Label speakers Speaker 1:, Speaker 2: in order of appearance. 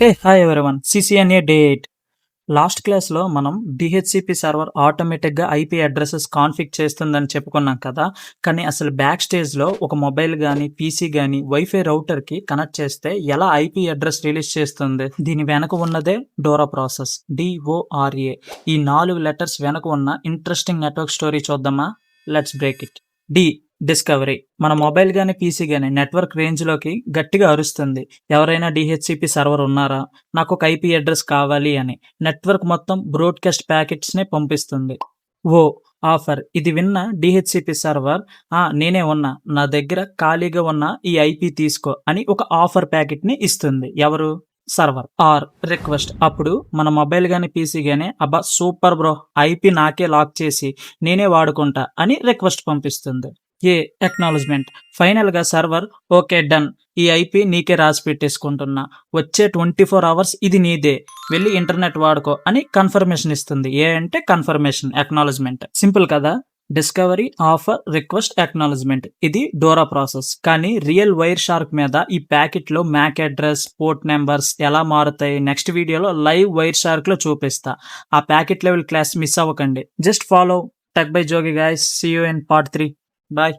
Speaker 1: Hey hi everyone CCNA day 8 last క్లాస్లో మనం DHCP server ఆటోమేటిక్గా ఐపీ అడ్రసెస్ కాన్ఫిగ్ చేస్తుందని చెప్పుకున్నాం కదా. కానీ అసలు బ్యాక్ స్టేజ్లో ఒక మొబైల్ కానీ పీసీ కానీ వైఫై రౌటర్కి కనెక్ట్ చేస్తే ఎలా ఐపీ అడ్రస్ రిలీజ్ చేస్తుంది? దీని వెనక ఉన్నదే డోరా ప్రాసెస్, DORA. ఈ 4 లెటర్స్ వెనక ఉన్న ఇంట్రెస్టింగ్ నెట్వర్క్ స్టోరీ చూద్దామా? Let's break it. D discovery. మన మొబైల్ కానీ పీసీ కానీ నెట్వర్క్ రేంజ్లోకి గట్టిగా అరుస్తుంది, ఎవరైనా డిహెచ్సిపి సర్వర్ ఉన్నారా, నాకు ఒక ఐపీ అడ్రస్ కావాలి అని. నెట్వర్క్ మొత్తం బ్రోడ్కాస్ట్ ప్యాకెట్స్ని పంపిస్తుంది. ఓ ఆఫర్. ఇది విన్న డిహెచ్సిపి సర్వర్, నేనే ఉన్నా, నా దగ్గర ఖాళీగా ఉన్న ఈ ఐపీ తీసుకో అని ఒక ఆఫర్ ప్యాకెట్ని ఇస్తుంది. ఎవరు? సర్వర్. R request. అప్పుడు మన మొబైల్ కానీ పీసీ కానీ అబ్బా సూపర్ బ్రో, ఐపీ నాకే లాక్ చేసి నేనే వాడుకుంటా అని రిక్వెస్ట్ పంపిస్తుంది. A acknowledgement. ఫైనల్గా సర్వర్ ఓకే డన్, ఈ ఐపీ నీకే రాసి పెట్టేసుకుంటున్నా, వచ్చే 24 అవర్స్ ఇది నీదే, వెళ్ళి ఇంటర్నెట్ వాడుకో అని కన్ఫర్మేషన్ ఇస్తుంది. ఏ అంటే కన్ఫర్మేషన్, ఎక్నాలజ్మెంట్. సింపుల్ కదా. Discovery, offer, request, acknowledgement. ఇది డోరా ప్రాసెస్. కానీ రియల్ వైర్ షార్క్ మీద ఈ ప్యాకెట్లో మ్యాక్ అడ్రస్, పోర్ట్ నెంబర్స్ ఎలా మారుతాయి నెక్స్ట్ వీడియోలో లైవ్ వైర్ షార్క్ లో చూపిస్తా. ఆ ప్యాకెట్ లెవెల్ క్లాస్ మిస్ అవ్వకండి. Just follow tech by Jogi guys. See you in part 3. Bye.